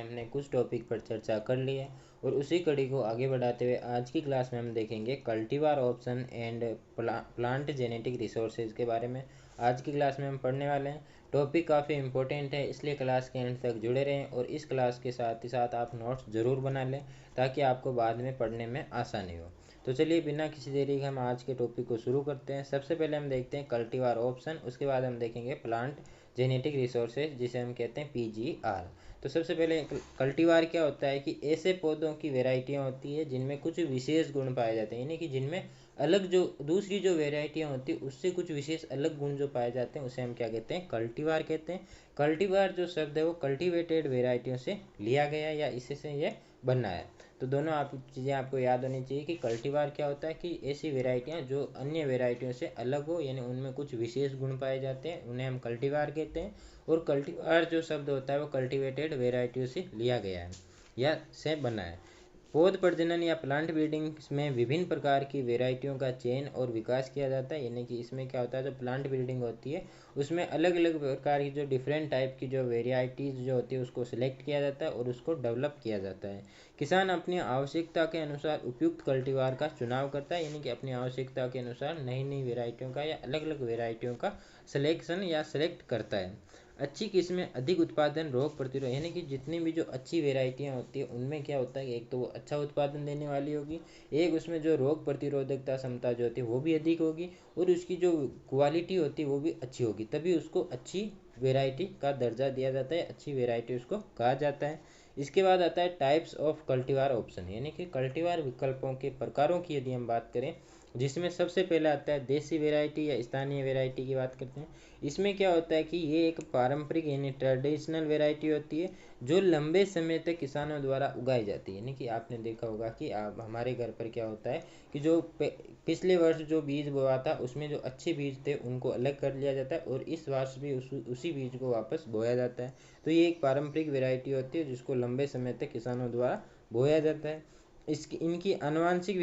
हमने कुछ टॉपिक पर चर्चा कर ली है और उसी कड़ी को आगे बढ़ाते हुए आज की क्लास में हम देखेंगे cultivar option and plant genetic resources के बारे में। आज की क्लास में हम पढ़ने वाले हैं। टॉपिक काफ़ी इंपॉर्टेंट है, इसलिए क्लास के एंड तक जुड़े रहें और इस क्लास के साथ ही साथ आप नोट्स ज़रूर बना लें ताकि आपको बाद में पढ़ने में आसानी हो। तो चलिए बिना किसी देरी के हम आज के टॉपिक को शुरू करते हैं। सबसे पहले हम देखते हैं कल्टीवार ऑप्शन, उसके बाद हम देखेंगे प्लांट जेनेटिक रिसोर्सेज जिसे हम कहते हैं PGR। तो सबसे पहले कल्टीवार क्या होता है कि ऐसे पौधों की वेराइटियाँ होती है जिनमें कुछ विशेष गुण पाए जाते हैं, यानी कि जिनमें अलग जो दूसरी जो वेराइटियाँ होती है उससे कुछ विशेष अलग गुण जो पाए जाते हैं उसे हम क्या कहते हैं, कल्टीवार कहते हैं। कल्टीवार जो शब्द है वो कल्टीवेटेड वेराइटियों से लिया गया या इसी से ये बनना है। तो दोनों आप चीज़ें आपको याद होनी चाहिए कि कल्टीवार क्या होता है कि ऐसी वेराइटियाँ जो अन्य वेराइटियों से अलग हो, यानी उनमें कुछ विशेष गुण पाए जाते हैं, उन्हें हम कल्टीवार कहते हैं। और कल्टीवार जो शब्द होता है वो कल्टीवेटेड वेराइटियों से लिया गया है या से बना है। पौध प्रजनन या प्लांट ब्रीडिंग में विभिन्न प्रकार की वेराइटियों का चयन और विकास किया जाता है, यानी कि इसमें क्या होता है, जो प्लांट ब्रीडिंग होती है उसमें अलग अलग प्रकार की जो डिफरेंट टाइप की जो वेराइटीज़ जो होती है उसको सिलेक्ट किया जाता है और उसको डेवलप किया जाता है। किसान अपनी आवश्यकता के अनुसार उपयुक्त कल्टीवार का चुनाव करता है, यानी कि अपनी आवश्यकता के अनुसार नई नई वेराइटियों का या अलग अलग वेराइटियों का सिलेक्शन या सेलेक्ट करता है। अच्छी किस्में अधिक उत्पादन, रोग प्रतिरोध, यानी कि जितनी भी जो अच्छी वेराइटियाँ होती है उनमें क्या होता है, एक तो वो अच्छा उत्पादन देने वाली होगी, एक उसमें जो रोग प्रतिरोधकता क्षमता जो होती है वो भी अधिक होगी और उसकी जो क्वालिटी होती है वो भी अच्छी होगी, तभी उसको अच्छी वेराइटी का दर्जा दिया जाता है, अच्छी वेराइटी उसको कहा जाता है। इसके बाद आता है टाइप्स ऑफ कल्टीवार ऑप्शन, यानी कि कल्टीवार विकल्पों के प्रकारों की यदि हम बात करें, जिसमें सबसे पहले आता है देसी वेराइटी या स्थानीय वेराइटी की बात करते हैं। इसमें क्या होता है कि ये एक पारंपरिक यानी ट्रेडिशनल वेराइटी होती है जो लंबे समय तक किसानों द्वारा उगाई जाती है, यानी कि आपने देखा होगा कि आप हमारे घर पर क्या होता है कि जो पिछले वर्ष जो बीज बोआ था उसमें जो अच्छे बीज थे उनको अलग कर लिया जाता है और इस वर्ष भी उसी बीज को वापस बोया जाता है। तो ये एक पारंपरिक वेराइटी होती है जिसको लंबे समय तक किसानों द्वारा बोया जाता है। इसकी इनकी आनुवंशिक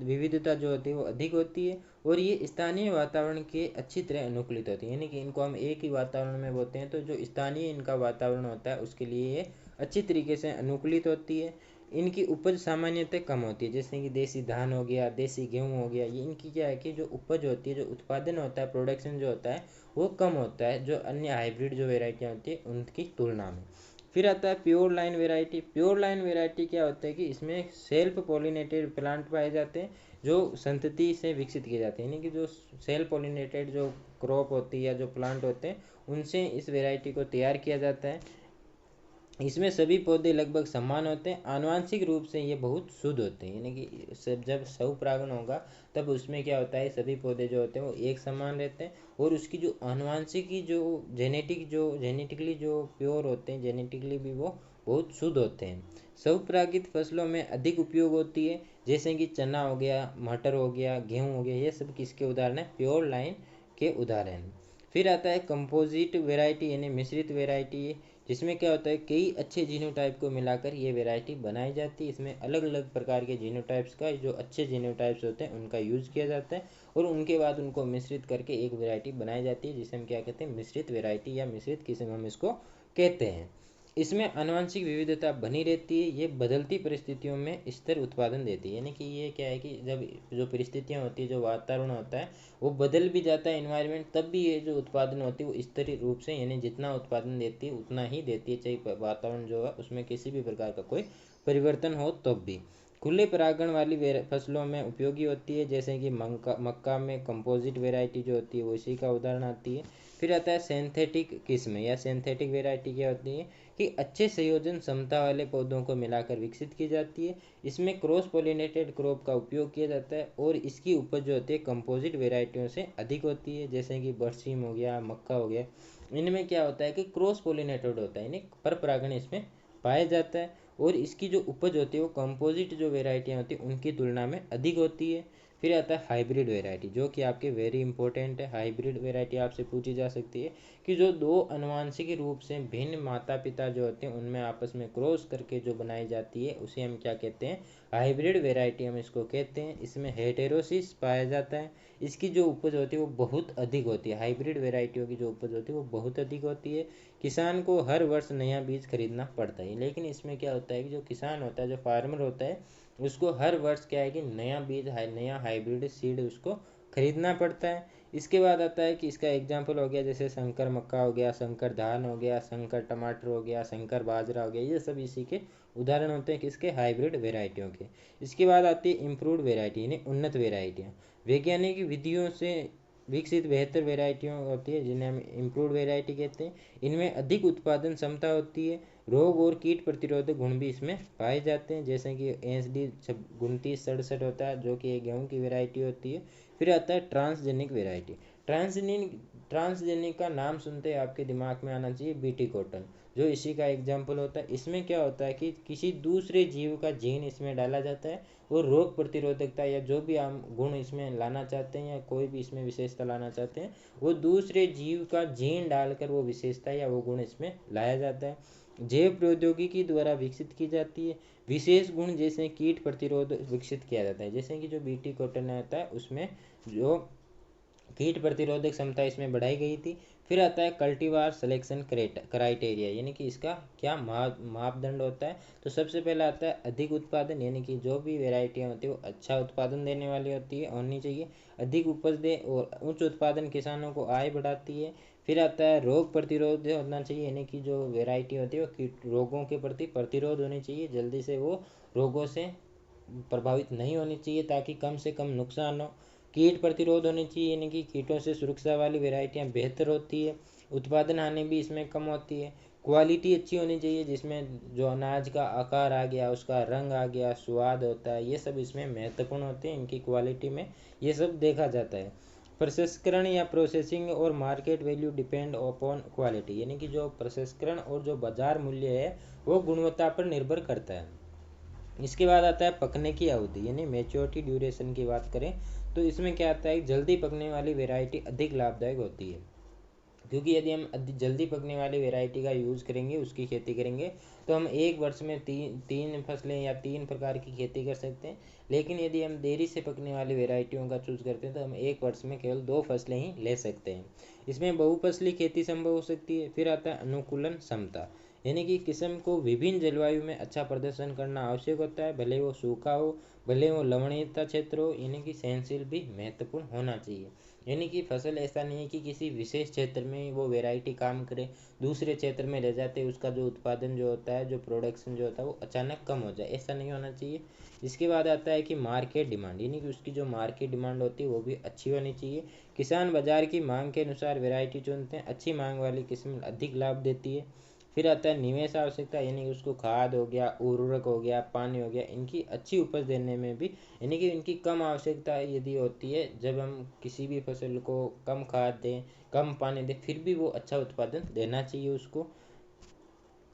विविधता जो होती है वो अधिक होती है और ये स्थानीय वातावरण के अच्छी तरह अनुकूलित होती है, यानी कि इनको हम एक ही वातावरण में बोते हैं तो जो स्थानीय इनका वातावरण होता है उसके लिए ये अच्छी तरीके से अनुकूलित होती है। इनकी उपज सामान्यतः कम होती है, जैसे कि देसी धान हो गया, देसी गेहूँ हो गया, ये इनकी क्या है कि जो उपज होती है, जो उत्पादन होता है, प्रोडक्शन जो होता है वो कम होता है जो अन्य हाइब्रिड जो वेराइटियाँ होती है उनकी तुलना में। फिर आता है pure line variety. Pure line variety क्या होता है कि इसमें सेल्फ पोलिनेटेड प्लांट पाए जाते हैं जो संतति से विकसित किए जाते हैं, यानी कि जो सेल्फ पोलिनेटेड जो क्रॉप होती है या जो प्लांट होते हैं उनसे इस वेराइटी को तैयार किया जाता है। इसमें सभी पौधे लगभग समान होते हैं, आनुवंशिक रूप से ये बहुत शुद्ध होते हैं, यानी कि सब जब स्वपरागण होगा तब उसमें क्या होता है, सभी पौधे जो होते हैं वो एक समान रहते हैं और उसकी जो आनुवंशिकी जो जेनेटिकली जो प्योर होते हैं, जेनेटिकली भी वो बहुत शुद्ध होते हैं। स्वपरागित फसलों में अधिक उपयोग होती है, जैसे कि चना हो गया, मटर हो गया, गेहूँ हो गया, ये सब किसके उदाहरण है, प्योर लाइन के उदाहरण। फिर आता है कंपोजिट वेराइटी यानी मिश्रित वेराइटी, जिसमें क्या होता है कई अच्छे जीनोटाइप को मिलाकर ये वेराइटी बनाई जाती है। इसमें अलग अलग प्रकार के जीनोटाइप्स का जो अच्छे जीनोटाइप्स होते हैं उनका यूज किया जाता है और उनके बाद उनको मिश्रित करके एक वेराइटी बनाई जाती है जिसे हम क्या कहते हैं, मिश्रित वेराइटी या मिश्रित किस्म हम इसको कहते हैं। इसमें आनुवंशिक विविधता बनी रहती है, ये बदलती परिस्थितियों में स्थिर उत्पादन देती है, यानी कि ये क्या है कि जब जो परिस्थितियाँ होती है, जो वातावरण होता है वो बदल भी जाता है इन्वायरमेंट, तब भी ये जो उत्पादन होती है वो स्थिर रूप से, यानी जितना उत्पादन देती है उतना ही देती है, चाहे वातावरण जो है उसमें किसी भी प्रकार का कोई परिवर्तन हो तब भी। खुले परागण वाली फसलों में उपयोगी होती है, जैसे कि मक्का में कंपोजिट वेराइटी जो होती है वो इसी का उदाहरण आती है। फिर आता है सिंथेटिक किस्म या सिंथेटिक वेराइटी क्या होती है कि अच्छे संयोजन क्षमता वाले पौधों को मिलाकर विकसित की जाती है। इसमें क्रॉस पोलिनेटेड क्रॉप का उपयोग किया जाता है और इसकी उपज जो होती है कंपोजिट वेराइटियों से अधिक होती है, जैसे कि बरसीम हो गया, मक्का हो गया। इनमें क्या होता है कि क्रॉस पोलिनेटेड होता है, यानी पर परागण इसमें पाया जाता है और इसकी जो उपज होती है वो कंपोजिट जो वेराइटियाँ होती हैं उनकी तुलना में अधिक होती है। फिर आता है हाइब्रिड वेराइटी, जो कि आपके वेरी इंपॉर्टेंट है। हाइब्रिड वेराइटी आपसे पूछी जा सकती है कि जो दो अनुवांशिक रूप से भिन्न माता पिता जो होते हैं उनमें आपस में क्रॉस करके जो बनाई जाती है उसे हम क्या कहते हैं, हाइब्रिड वेराइटी हम इसको कहते हैं। इसमें हेटेरोसिस पाया जाता है, इसकी जो उपज होती है वो बहुत अधिक होती है। हाइब्रिड वेराइटियों की जो उपज होती है वो बहुत अधिक होती है। किसान को हर वर्ष नया बीज खरीदना पड़ता है, लेकिन इसमें क्या होता है कि जो किसान होता है, जो फार्मर होता है, उसको हर वर्ष क्या है कि नया बीज नया हाइब्रिड सीड उसको खरीदना पड़ता है। इसके बाद आता है कि इसका एग्जाम्पल हो गया जैसे शंकर मक्का हो गया, शंकर धान हो गया, शंकर टमाटर हो गया, शंकर बाजरा हो गया, ये सब इसी के उदाहरण होते हैं किसके, हाइब्रिड वेराइटियों के। इसके बाद आती है इम्प्रूव्ड वेराइटी यानी उन्नत वेराइटियाँ। वैज्ञानिक विधियों से विकसित बेहतर वेराइटियों होती है जिन्हें हम इम्प्रूव्ड वेराइटी कहते हैं। इनमें अधिक उत्पादन क्षमता होती है, रोग और कीट प्रतिरोधक गुण भी इसमें पाए जाते हैं, जैसे कि SD 2967 होता है जो कि एक गेहूँ की वेराइटी होती है। फिर आता है ट्रांसजेनिक वेराइटी। ट्रांसजेनिक का नाम सुनते ही आपके दिमाग में आना चाहिए BT कॉटन, जो इसी का एग्जाम्पल होता है। इसमें क्या होता है कि किसी दूसरे जीव का जीन इसमें डाला जाता है और रोग प्रतिरोधकता या जो भी हम गुण इसमें लाना चाहते हैं या कोई भी इसमें विशेषता लाना चाहते हैं वो दूसरे जीव का जीन डालकर वो विशेषता या वो गुण इसमें लाया जाता है। जैव प्रौद्योगिकी द्वारा विकसित की जाती है। विशेष गुण जैसे कीट प्रतिरोध विकसित किया जाता है, जैसे कि जो BT कॉटन आता है उसमें जो कीट प्रतिरोधक क्षमता इसमें बढ़ाई गई थी। फिर आता है कल्टीवार सिलेक्शन क्राइटेरिया, यानी कि इसका क्या मापदंड होता है। तो सबसे पहला आता है अधिक उत्पादन, यानी कि जो भी वेराइटियाँ होती है वो अच्छा उत्पादन देने वाली होनी चाहिए, अधिक उपज दे, और उच्च उत्पादन किसानों को आय बढ़ाती है। फिर आता है रोग प्रतिरोध होना चाहिए, यानी कि जो वेराइटी होती है वो कीट रोगों के प्रति प्रतिरोध होनी चाहिए, जल्दी से वो रोगों से प्रभावित नहीं होनी चाहिए ताकि कम से कम नुकसान हो। कीट प्रतिरोध होनी चाहिए, यानी कि कीटों से सुरक्षा वाली वेराइटियाँ बेहतर होती है, उत्पादन हानि भी इसमें कम होती है। क्वालिटी अच्छी होनी चाहिए, जिसमें जो अनाज का आकार आ गया, उसका रंग आ गया, स्वाद होता है, ये सब इसमें महत्वपूर्ण होते हैं, इनकी क्वालिटी में ये सब देखा जाता है। प्रसंस्करण या प्रोसेसिंग और market value depend upon quality, यानी कि जो प्रसंस्करण और जो बाजार मूल्य है वो गुणवत्ता पर निर्भर करता है। इसके बाद आता है पकने की अवधि, यानी मेच्योरिटी ड्यूरेशन की बात करें तो इसमें क्या आता है, जल्दी पकने वाली वेराइटी अधिक लाभदायक होती है, क्योंकि यदि हम जल्दी पकने वाली वेराइटी का यूज़ करेंगे, उसकी खेती करेंगे, तो हम एक वर्ष में तीन फसलें या 3 प्रकार की खेती कर सकते हैं। लेकिन यदि हम देरी से पकने वाली वेराइटियों का चूज़ करते हैं तो हम एक वर्ष में केवल 2 फसलें ही ले सकते हैं। इसमें बहुफसली खेती संभव हो सकती है। फिर आता है अनुकूलन क्षमता, यानी कि किस्म को विभिन्न जलवायु में अच्छा प्रदर्शन करना आवश्यक होता है, भले वो सूखा हो, भले वो लवणीयता क्षेत्र हो, यानी कि सहनशील भी महत्वपूर्ण होना चाहिए। यानी कि फसल ऐसा नहीं है कि किसी विशेष क्षेत्र में वो वेराइटी काम करे, दूसरे क्षेत्र में ले जाते उसका जो उत्पादन जो होता है, जो प्रोडक्शन जो होता है वो अचानक कम हो जाए, ऐसा नहीं होना चाहिए। इसके बाद आता है कि मार्केट डिमांड, यानी कि उसकी जो मार्केट डिमांड होती है वो भी अच्छी होनी चाहिए। किसान बाजार की मांग के अनुसार वेराइटी चुनते हैं, अच्छी मांग वाली किस्म अधिक लाभ देती है। फिर आता है निवेश आवश्यकता, यानी कि उसको खाद हो गया, उर्वरक हो गया, पानी हो गया, इनकी अच्छी उपज देने में भी, यानी कि इनकी कम आवश्यकता यदि होती है, जब हम किसी भी फसल को कम खाद दें, कम पानी दें, फिर भी वो अच्छा उत्पादन देना चाहिए उसको।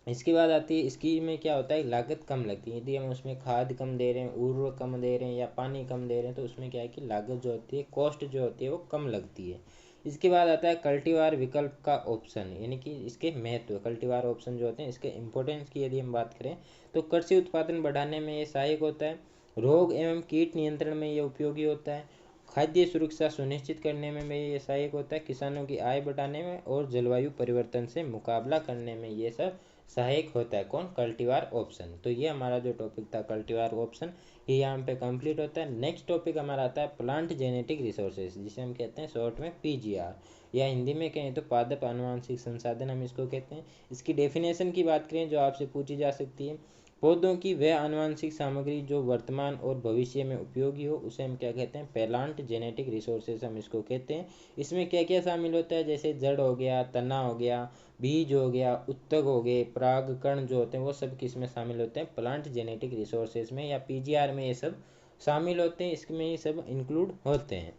इसके बाद आती है इसकी में क्या होता है, लागत कम लगती है। यदि हम उसमें खाद कम दे रहे हैं, उर्वरक कम दे रहे हैं या पानी कम दे रहे हैं तो उसमें क्या है कि लागत जो होती है, कॉस्ट जो होती है वो कम लगती है। इसके बाद आता है कल्टीवार विकल्प का ऑप्शन, यानी कि इसके महत्व, कल्टीवार ऑप्शन जो होते हैं इसके इंपॉर्टेंस की यदि हम बात करें तो कृषि उत्पादन बढ़ाने में ये सहायक होता है, रोग एवं कीट नियंत्रण में ये उपयोगी होता है, खाद्य सुरक्षा सुनिश्चित करने में भी ये सहायक होता है, किसानों की आय बढ़ाने में और जलवायु परिवर्तन से मुकाबला करने में ये सब सहायक होता है। कौन, कल्टीवार ऑप्शन। तो ये हमारा जो टॉपिक था कल्टीवार ऑप्शन, ये यहाँ पे कंप्लीट होता है। नेक्स्ट टॉपिक हमारा आता है प्लांट जेनेटिक रिसोर्सेज, जिसे हम कहते हैं शॉर्ट में PGR, या हिंदी में कहें तो पादप आनुवंशिक संसाधन हम इसको कहते हैं। इसकी डेफिनेशन की बात करें जो आपसे पूछी जा सकती है, पौधों की वह आनुवंशिक सामग्री जो वर्तमान और भविष्य में उपयोगी हो उसे हम क्या कहते हैं, प्लांट जेनेटिक रिसोर्सेज हम इसको कहते हैं। इसमें क्या क्या शामिल होता है, जैसे जड़ हो गया, तना हो गया, बीज हो गया, उत्तक हो गए, परागकण जो होते हैं वो सब किस में शामिल होते हैं, प्लांट जेनेटिक रिसोर्सेज में या PGR में ये सब शामिल होते हैं, इसमें ये सब इंक्लूड होते हैं।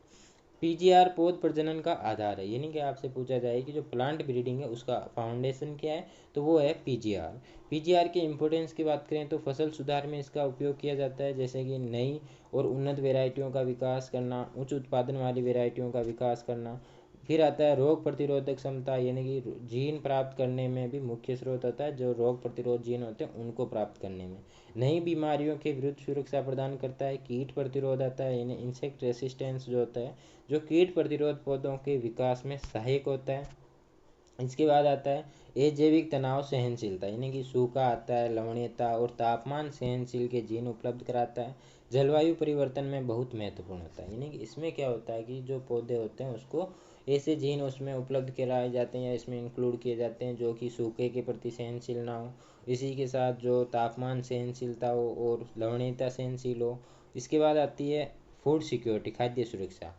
पीजीआर पौध प्रजनन का आधार है, यानी कि आपसे पूछा जाए कि जो प्लांट ब्रीडिंग है उसका फाउंडेशन क्या है, तो वो है पीजीआर। पीजीआर के इम्पोर्टेंस की बात करें तो फसल सुधार में इसका उपयोग किया जाता है, जैसे कि नई और उन्नत वेराइटियों का विकास करना, उच्च उत्पादन वाली वेराइटियों का विकास करना। फिर आता है रोग प्रतिरोधक क्षमता, यानी कि जीन प्राप्त करने में भी मुख्य स्रोत होता है, जो रोग प्रतिरोध जीन होते हैं उनको प्राप्त करने में। नई बीमारियों के विरुद्ध सुरक्षा प्रदान करता है। कीट प्रतिरोध आता है, यानी इंसेक्ट रेसिस्टेंस जो होता है, जो कीट प्रतिरोध पौधों के विकास में सहायक होता है। इसके बाद आता है अजैविक तनाव सहनशीलता, यानी कि सूखा आता है, लवणीयता और तापमान सहनशील के जीन उपलब्ध कराता है। जलवायु परिवर्तन में बहुत महत्वपूर्ण होता है, यानी कि इसमें क्या होता है कि जो पौधे होते हैं उसको ऐसे जीन उसमें उपलब्ध कराए जाते हैं या इसमें इंक्लूड किए जाते हैं जो कि सूखे के प्रति सहनशील ना हो, इसी के साथ जो तापमान सहनशीलता हो और लवणीयता सहनशील हो। इसके बाद आती है फूड सिक्योरिटी, खाद्य सुरक्षा,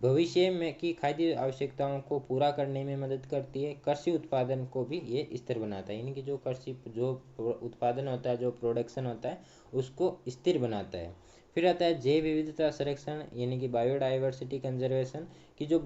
भविष्य में की खाद्य आवश्यकताओं को पूरा करने में मदद करती है। कृषि उत्पादन को भी ये स्थिर बनाता है, यानी कि जो कृषि जो उत्पादन होता है, जो प्रोडक्शन होता है उसको स्थिर बनाता है। फिर आता है जैव विविधता संरक्षण, यानी कि बायोडाइवर्सिटी कंजर्वेशन, की जो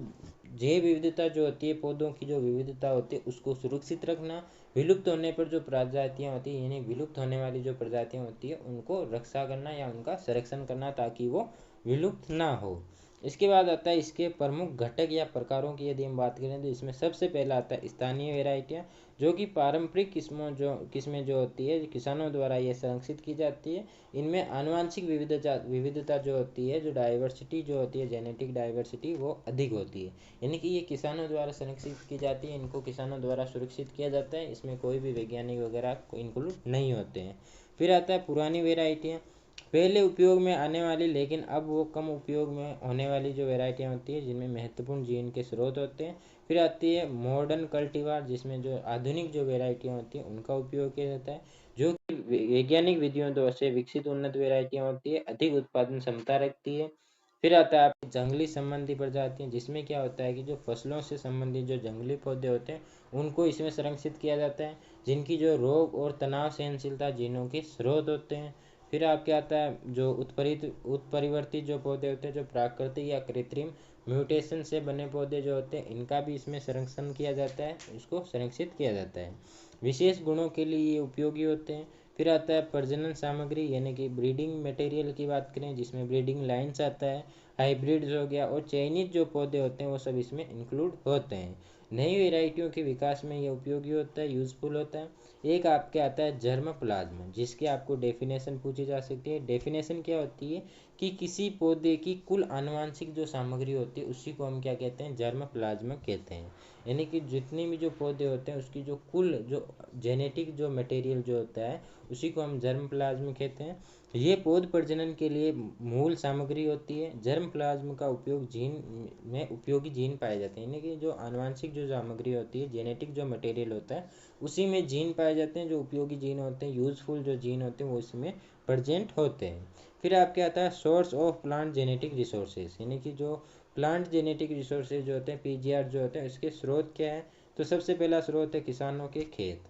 जैव विविधता जो होती है, पौधों की जो विविधता होती है उसको सुरक्षित रखना। विलुप्त होने पर जो प्रजातियाँ होती हैं, यानी विलुप्त होने वाली जो प्रजातियाँ होती है उनको रक्षा करना या उनका संरक्षण करना ताकि वो विलुप्त ना हो। इसके बाद आता है इसके प्रमुख घटक या प्रकारों की यदि हम बात करें तो इसमें सबसे पहला आता है स्थानीय वेराइटियाँ, जो कि पारंपरिक किस्में जो होती है किसानों द्वारा ये संरक्षित की जाती है। इनमें आनुवंशिक विविधता जो होती है, जो डाइवर्सिटी जो होती है, जेनेटिक डाइवर्सिटी वो अधिक होती है, यानी कि ये किसानों द्वारा संरक्षित की जाती है, इनको किसानों द्वारा सुरक्षित किया जाता है, इसमें कोई भी वैज्ञानिक वगैरह इंक्लूड नहीं होते हैं। फिर आता है पुरानी वेराइटियाँ, पहले उपयोग में आने वाली लेकिन अब वो कम उपयोग में होने वाली जो वैरायटियाँ होती है जिनमें महत्वपूर्ण जीन के स्रोत होते हैं। फिर आती है मॉडर्न कल्टीवार, जिसमें जो आधुनिक जो वैरायटियाँ होती हैं उनका उपयोग किया जाता है, जो कि वैज्ञानिक विधियों द्वारा से विकसित उन्नत वैरायटियाँ होती है, अधिक उत्पादन क्षमता रखती है। फिर आता है आपकी जंगली संबंधी प्रजातियाँ, जिसमें क्या होता है कि जो फसलों से संबंधित जो जंगली पौधे होते हैं उनको इसमें संरक्षित किया जाता है, जिनकी जो रोग और तनाव सहनशीलता जीनों के स्रोत होते हैं। फिर आपके आता है जो उत्परिवर्तित जो पौधे होते हैं, जो प्राकृतिक या कृत्रिम म्यूटेशन से बने पौधे जो होते हैं इनका भी इसमें संरक्षण किया जाता है, इसको संरक्षित किया जाता है, विशेष गुणों के लिए ये उपयोगी होते हैं। फिर आता है प्रजनन सामग्री, यानी कि ब्रीडिंग मटेरियल की बात करें जिसमें ब्रीडिंग लाइन्स आता है, हाइब्रिड्स हो गया और चयनित जो पौधे होते हैं वो सब इसमें इंक्लूड होते हैं। नई वेराइटियों के विकास में ये उपयोगी होता है, यूजफुल होता है। एक आपके आता है जर्म प्लाज्मा, जिसकी आपको डेफिनेशन पूछी जा सकती है। डेफिनेशन क्या होती है कि किसी पौधे की कुल आनुवंशिक जो सामग्री होती है उसी को हम क्या कहते हैं, जर्म प्लाज्मा कहते हैं, यानी कि जितने भी जो पौधे होते हैं उसकी जो कुल जो जेनेटिक जो मटेरियल जो होता है उसी को हम जर्म प्लाज्मा कहते हैं। ये पौध प्रजनन के लिए मूल सामग्री होती है। जर्म प्लाज्म का उपयोग जीन में उपयोगी जीन पाए जाते हैं, यानी कि जो आनुवंशिक जो सामग्री होती है, जेनेटिक जो मटेरियल होता है उसी में जीन पाए जाते हैं, जो उपयोगी जीन होते हैं, यूजफुल जो जीन होते हैं वो इसमें प्रजेंट होते हैं। फिर आपके आता है source of plant genetic resources, यानी कि जो प्लांट जेनेटिक रिसोर्सेज जो होते हैं, पीजीआर जो होते हैं, इसके स्रोत क्या है, तो सबसे पहला स्रोत है किसानों के खेत।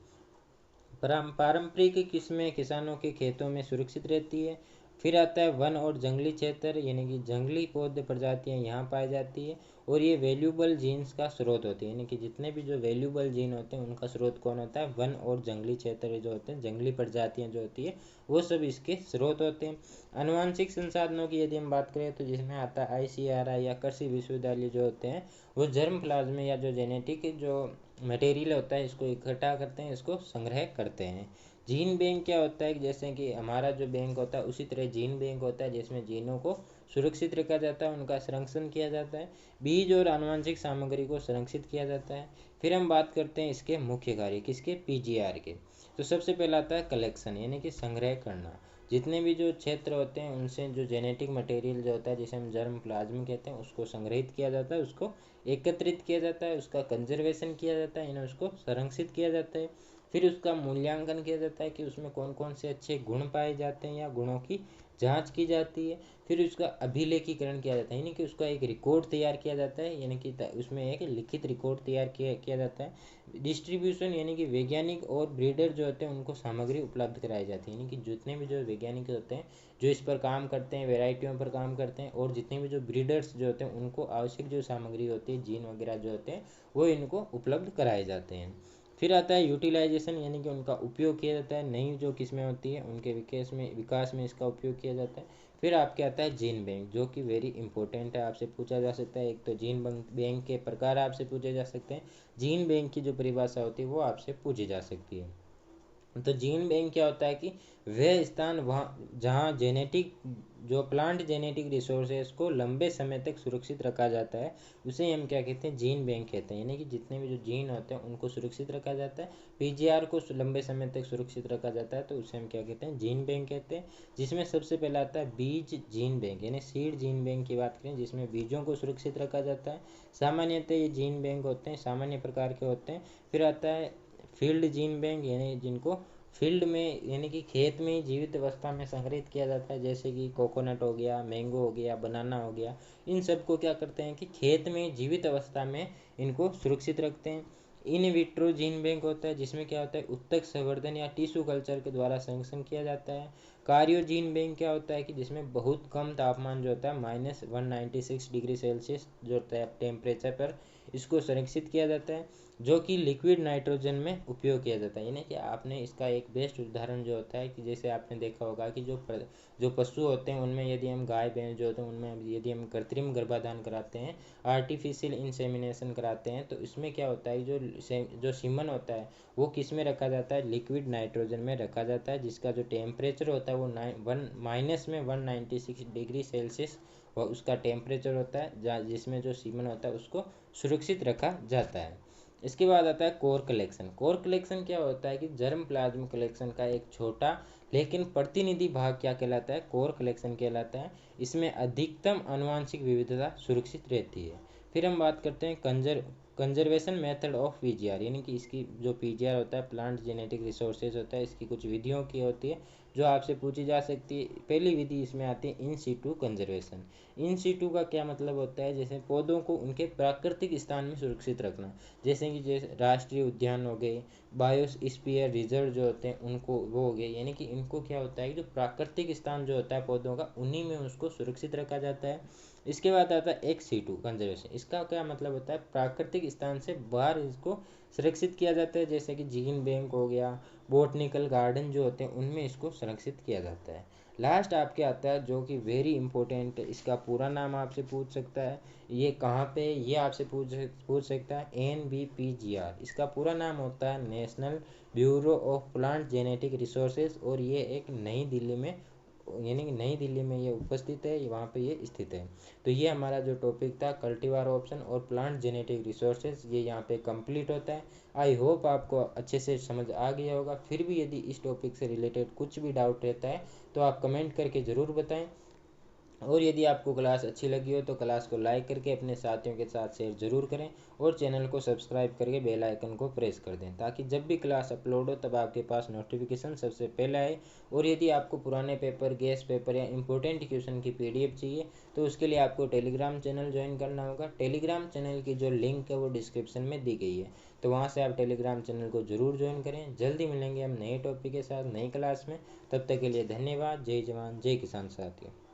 पारंपरिक किस्में किसानों के खेतों में सुरक्षित रहती है। फिर आता है वन और जंगली क्षेत्र, यानी कि जंगली पौधे प्रजातियां यहाँ पाई जाती है और ये वैल्यूबल जीन्स का स्रोत होती है, यानी कि जितने भी जो वैल्यूबल जीन होते हैं उनका स्रोत कौन होता है, वन और जंगली क्षेत्र जो होते हैं, जंगली प्रजातियां जो होती है वो सब इसके स्रोत होते हैं। आनुवंशिक संसाधनों की यदि हम बात करें तो जिसमें आता है ICRI या कृषि विश्वविद्यालय जो होते हैं वो जर्म प्लाज्म या जो जेनेटिक जो मटेरियल होता है इसको इकट्ठा करते हैं, इसको संग्रह करते हैं। जीन बैंक क्या होता है कि जैसे कि हमारा जो बैंक होता है उसी तरह जीन बैंक होता है, जिसमें जीनों को सुरक्षित रखा जाता है, उनका संरक्षण किया जाता है, बीज और आनुवंशिक सामग्री को संरक्षित किया जाता है। फिर हम बात करते हैं इसके मुख्य कार्य किसके, पीजीआर के। तो सबसे पहला आता है कलेक्शन, यानी कि संग्रह करना। जितने भी जो क्षेत्र होते हैं उनसे जो जेनेटिक मटेरियल जो होता है जिसे हम जर्म प्लाज्म कहते हैं उसको संग्रहित किया जाता है, उसको एकत्रित किया जाता है, उसका कंजर्वेशन किया जाता है, यानी उसको संरक्षित किया जाता है। फिर उसका मूल्यांकन किया जाता है कि उसमें कौन कौन से अच्छे गुण पाए जाते हैं या गुणों की जांच की जाती है। फिर उसका अभिलेखीकरण किया जाता है, यानी कि उसका एक रिकॉर्ड तैयार किया जाता है, यानी कि उसमें एक लिखित रिकॉर्ड तैयार किया जाता है। डिस्ट्रीब्यूशन, यानी कि वैज्ञानिक और ब्रीडर जो होते हैं उनको सामग्री उपलब्ध कराई जाती है, यानी कि जितने भी जो वैज्ञानिक होते हैं जो इस पर काम करते हैं, वेराइटियों पर काम करते हैं, और जितने भी जो ब्रीडर्स जो होते हैं उनको आवश्यक जो सामग्री होती है, जीन वगैरह जो होते हैं वो इनको उपलब्ध कराए जाते हैं। फिर आता है यूटिलाइजेशन, यानी कि उनका उपयोग किया जाता है, नई जो किस्में होती है उनके विकास में इसका उपयोग किया जाता है। फिर आपके आता है जीन बैंक, जो कि वेरी इंपॉर्टेंट है, आपसे पूछा जा सकता है। एक तो जीन बैंक के प्रकार आपसे पूछे जा सकते हैं, जीन बैंक की जो परिभाषा होती है वो आपसे पूछी जा सकती है। तो जीन बैंक क्या होता है कि वह स्थान वहाँ जहाँ जेनेटिक जो प्लांट जेनेटिक रिसोर्सेज को लंबे समय तक सुरक्षित रखा जाता है उसे हम क्या कहते हैं, जीन बैंक कहते हैं, यानी कि जितने भी जो जीन होते हैं उनको सुरक्षित रखा जाता है। पीजीआर को लंबे समय तक सुरक्षित रखा जाता है तो उसे हम क्या कहते हैं, जीन बैंक कहते हैं। जिसमें सबसे पहला आता है बीज जीन बैंक, यानी सीड जीन बैंक की बात करें जिसमें बीजों को सुरक्षित रखा जाता है। सामान्यतः ये जीन बैंक होते हैं, सामान्य प्रकार के होते हैं। फिर आता है फील्ड जीन बैंक, यानी जिनको फील्ड में यानी कि खेत में जीवित अवस्था में संग्रहित किया जाता है, जैसे कि कोकोनट हो गया, मैंगो हो गया, बनाना हो गया, इन सब को क्या करते हैं कि खेत में जीवित अवस्था में इनको सुरक्षित रखते हैं। इन विट्रो जीन बैंक होता है जिसमें क्या होता है, उत्तक संवर्धन या टिश्यू कल्चर के द्वारा संरक्षण किया जाता है। कार्यो जीन बैंक क्या होता है कि जिसमें बहुत कम तापमान जो होता है -196 डिग्री सेल्सियस जो होता है टेम्परेचर पर इसको संरक्षित किया जाता है, जो कि लिक्विड नाइट्रोजन में उपयोग किया जाता है। यानी कि आपने इसका एक बेस्ट उदाहरण जो होता है कि जैसे आपने देखा होगा कि जो पशु होते हैं उनमें यदि हम गाय भैंस जो होते हैं उनमें यदि हम कृत्रिम गर्भाधान कराते हैं, आर्टिफिशियल इंसेमिनेशन कराते हैं, तो इसमें क्या होता है जो सीमन होता है वो किस में रखा जाता है, लिक्विड नाइट्रोजन में रखा जाता है, जिसका जो टेम्परेचर होता है वो -196 डिग्री सेल्सियस और उसका टेम्परेचर होता है, जिसमें जो सीमन होता है उसको सुरक्षित रखा जाता है। इसके बाद आता है कोर कलेक्शन। कोर कलेक्शन क्या होता है कि जर्म प्लाज्म कलेक्शन का एक छोटा लेकिन प्रतिनिधि भाग क्या कहलाता है, कोर कलेक्शन कहलाता है। इसमें अधिकतम आनुवंशिक विविधता सुरक्षित रहती है। फिर हम बात करते हैं कंजर्वेशन मेथड ऑफ पीजीआर, यानी कि इसकी जो पीजीआर होता है प्लांट जेनेटिक रिसोर्सेज होता है, इसकी कुछ विधियों की होती है जो आपसे पूछी जा सकती है। पहली विधि इसमें आती है in situ conservation. In situ का क्या मतलब होता है, जैसे पौधों को उनके प्राकृतिक स्थान में सुरक्षित रखना, जैसे कि जैसे राष्ट्रीय उद्यान हो गए, बायोस्फीयर रिजर्व जो होते हैं उनको वो हो गए, यानी कि इनको क्या होता है कि जो प्राकृतिक स्थान जो होता है पौधों का उन्हीं में उसको सुरक्षित रखा जाता है। इसके बाद आता है एक्स सीटू कंजर्वेशन। इसका क्या मतलब होता है, प्राकृतिक स्थान से बाहर इसको सुरक्षित किया जाता है, जैसे कि जीन बैंक हो गया, बोटनिकल गार्डन जो होते हैं उनमें इसको संरक्षित किया जाता है। लास्ट आपके आता है जो कि वेरी इंपॉर्टेंट, इसका पूरा नाम आपसे पूछ सकता है, ये कहाँ पे ये आपसे पूछ सकता है, NBPGR। इसका पूरा नाम होता है national bureau of plant genetic resources, और ये एक नई दिल्ली में यानी कि नई दिल्ली में ये उपस्थित है, वहाँ पे ये स्थित है। तो ये हमारा जो टॉपिक था कल्टीवार ऑप्शन और प्लांट जेनेटिक रिसोर्सेज, ये यहाँ पे कंप्लीट होता है। आई होप आपको अच्छे से समझ आ गया होगा। फिर भी यदि इस टॉपिक से रिलेटेड कुछ भी डाउट रहता है तो आप कमेंट करके ज़रूर बताएं, और यदि आपको क्लास अच्छी लगी हो तो क्लास को लाइक करके अपने साथियों के साथ शेयर ज़रूर करें, और चैनल को सब्सक्राइब करके बेल आइकन को प्रेस कर दें ताकि जब भी क्लास अपलोड हो तब आपके पास नोटिफिकेशन सबसे पहले आए। और यदि आपको पुराने पेपर, गेस्ट पेपर या इंपॉर्टेंट क्वेश्चन की PDF चाहिए तो उसके लिए आपको टेलीग्राम चैनल ज्वाइन करना होगा। टेलीग्राम चैनल की जो लिंक है वो डिस्क्रिप्शन में दी गई है, तो वहाँ से आप टेलीग्राम चैनल को ज़रूर ज्वाइन करें। जल्दी मिलेंगे हम नए टॉपिक के साथ नई क्लास में, तब तक के लिए धन्यवाद। जय जवान जय किसान साथियों।